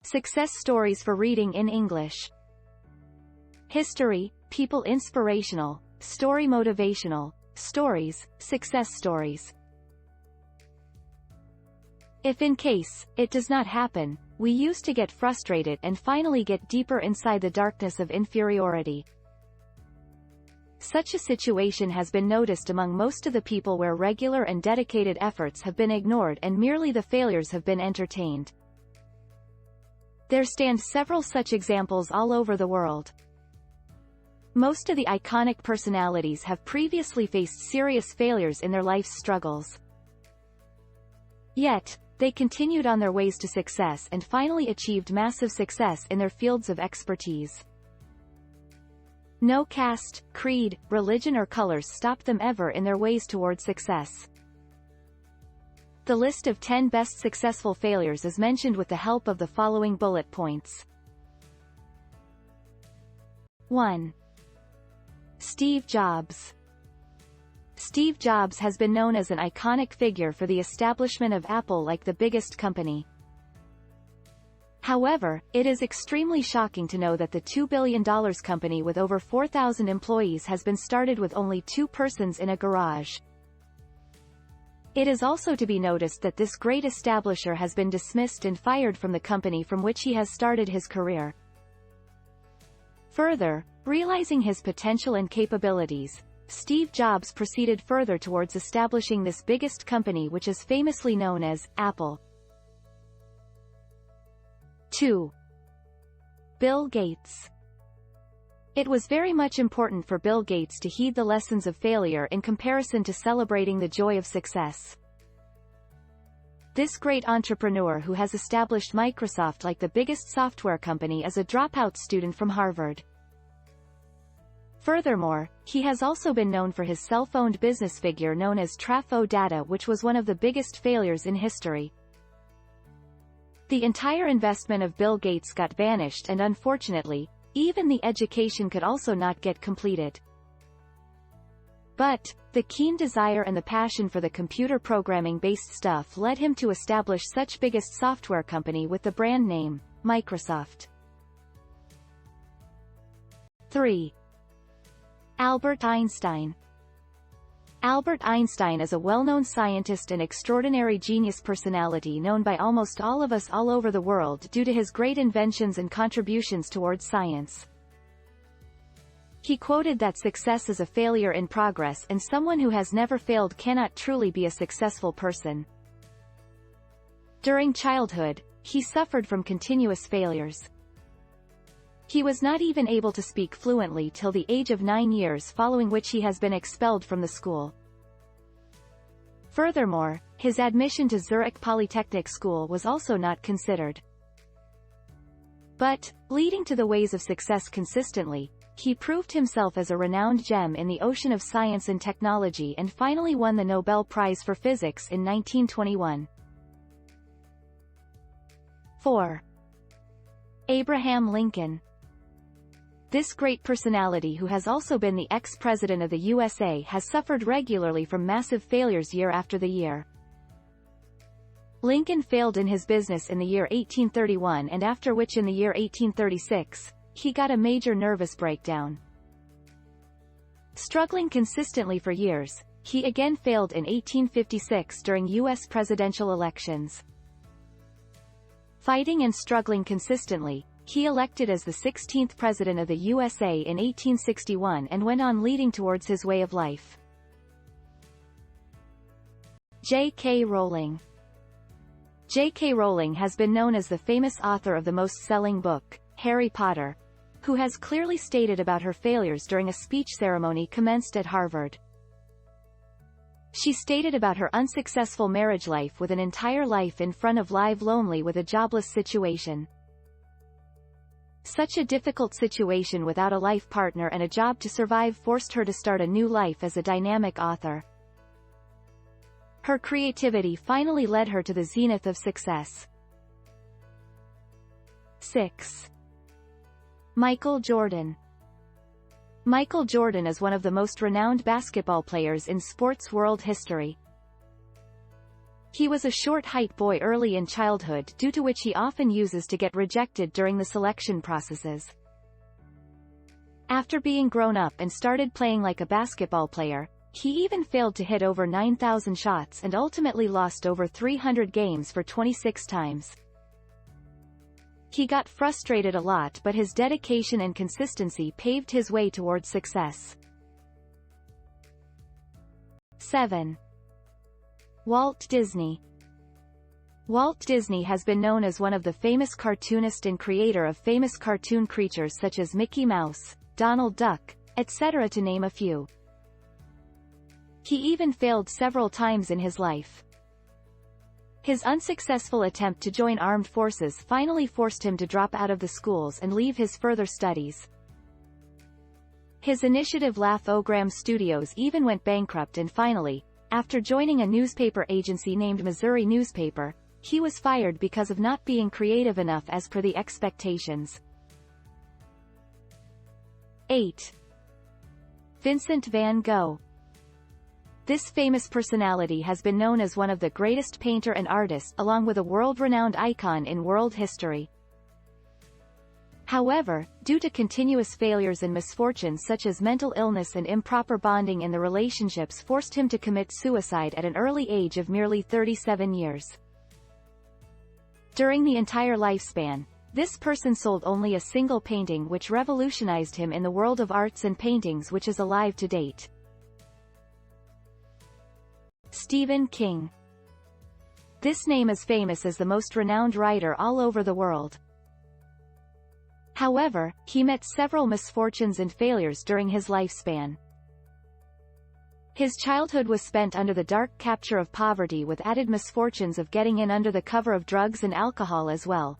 Success stories for reading in English. History, people inspirational, story motivational, stories, success stories. If in case it does not happen, we used to get frustrated and finally get deeper inside the darkness of inferiority. Such a situation has been noticed among most of the people where regular and dedicated efforts have been ignored and merely the failures have been entertained. There stand several such examples all over the world. Most of the iconic personalities have previously faced serious failures in their life's struggles. Yet, they continued on their ways to success and finally achieved massive success in their fields of expertise. No caste, creed, religion or colors stopped them ever in their ways toward success. The list of 10 best successful failures is mentioned with the help of the following bullet points. 1. Steve Jobs. Steve Jobs has been known as an iconic figure for the establishment of Apple like the biggest company. However, it is extremely shocking to know that the $2 billion company with over 4,000 employees has been started with only 2 persons in a garage. It is also to be noticed that this great establisher has been dismissed and fired from the company from which he has started his career. Further, realizing his potential and capabilities, Steve Jobs proceeded further towards establishing this biggest company which is famously known as Apple. 2. Bill Gates. It was very much important for Bill Gates to heed the lessons of failure in comparison to celebrating the joy of success. This great entrepreneur who has established Microsoft like the biggest software company is a dropout student from Harvard. Furthermore, he has also been known for his self-owned business figure known as Trafo Data, which was one of the biggest failures in history. The entire investment of Bill Gates got vanished and unfortunately, even the education could also not get completed. But, the keen desire and the passion for the computer programming-based stuff led him to establish such biggest software company with the brand name, Microsoft. 3. Albert Einstein. Albert Einstein is a well-known scientist and extraordinary genius personality known by almost all of us all over the world due to his great inventions and contributions towards science. He quoted that success is a failure in progress and someone who has never failed cannot truly be a successful person. During childhood, he suffered from continuous failures. He was not even able to speak fluently till the age of 9 years, following which he has been expelled from the school. Furthermore, his admission to Zurich Polytechnic School was also not considered. But, leading to the ways of success consistently, he proved himself as a renowned gem in the ocean of science and technology and finally won the Nobel Prize for Physics in 1921. 4. Abraham Lincoln. This great personality who has also been the ex-president of the USA has suffered regularly from massive failures year after the year. Lincoln failed in his business in the year 1831 and after which in the year 1836, he got a major nervous breakdown. Struggling consistently for years, he again failed in 1856 during U.S. presidential elections. Fighting and struggling consistently, he elected as the 16th President of the USA in 1861 and went on leading towards his way of life. J.K. Rowling. J.K. Rowling has been known as the famous author of the most-selling book, Harry Potter, who has clearly stated about her failures during a speech ceremony commenced at Harvard. She stated about her unsuccessful marriage life with an entire life in front of live lonely with a jobless situation. Such a difficult situation without a life partner and a job to survive forced her to start a new life as a dynamic author. Her creativity finally led her to the zenith of success. 6. Michael Jordan. Michael Jordan is one of the most renowned basketball players in sports world history. He was a short-height boy early in childhood, due to which he often uses to get rejected during the selection processes. After being grown up and started playing like a basketball player, he even failed to hit over 9,000 shots and ultimately lost over 300 games for 26 times. He got frustrated a lot, but his dedication and consistency paved his way towards success. 7. Walt Disney. Walt Disney has been known as one of the famous cartoonist and creator of famous cartoon creatures such as Mickey Mouse, Donald Duck, etc., to name a few. He even failed several times in his life. His unsuccessful attempt to join armed forces finally forced him to drop out of the schools and leave his further studies. His initiative Laugh-O-Gram Studios even went bankrupt, and finally, after joining a newspaper agency named Missouri Newspaper, he was fired because of not being creative enough as per the expectations. 8. Vincent Van Gogh. This famous personality has been known as one of the greatest painter and artists, along with a world-renowned icon in world history. However, due to continuous failures and misfortunes such as mental illness and improper bonding in the relationships, forced him to commit suicide at an early age of merely 37 years. During the entire lifespan, this person sold only a single painting, which revolutionized him in the world of arts and paintings, which is alive to date. Stephen King. This name is famous as the most renowned writer all over the world. However, he met several misfortunes and failures during his lifespan. His childhood was spent under the dark capture of poverty, with added misfortunes of getting in under the cover of drugs and alcohol as well.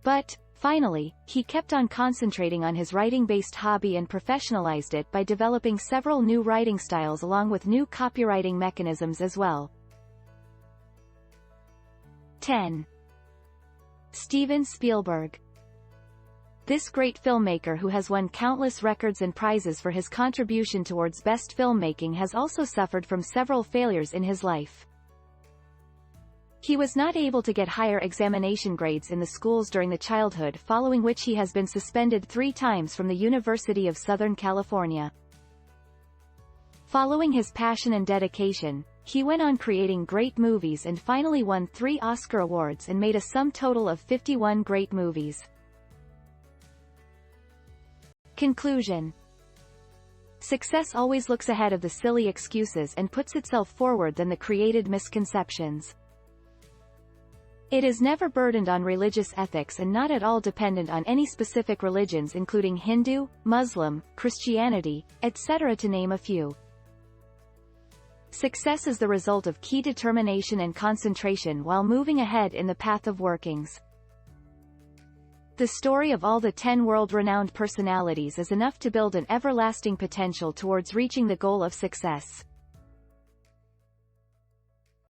But, finally, he kept on concentrating on his writing-based hobby and professionalized it by developing several new writing styles along with new copywriting mechanisms as well. 10. Steven Spielberg. This great filmmaker, who has won countless records and prizes for his contribution towards best filmmaking, has also suffered from several failures in his life. He was not able to get higher examination grades in the schools during the childhood, following which he has been suspended 3 times from the University of Southern California. Following his passion and dedication, he went on creating great movies and finally won 3 Oscar awards and made a sum total of 51 great movies. Conclusion. Success always looks ahead of the silly excuses and puts itself forward than the created misconceptions. It is never burdened on religious ethics and not at all dependent on any specific religions, including Hindu, Muslim, Christianity, etc., to name a few. Success is the result of key determination and concentration while moving ahead in the path of workings. The story of all the 10 world-renowned personalities is enough to build an everlasting potential towards reaching the goal of success.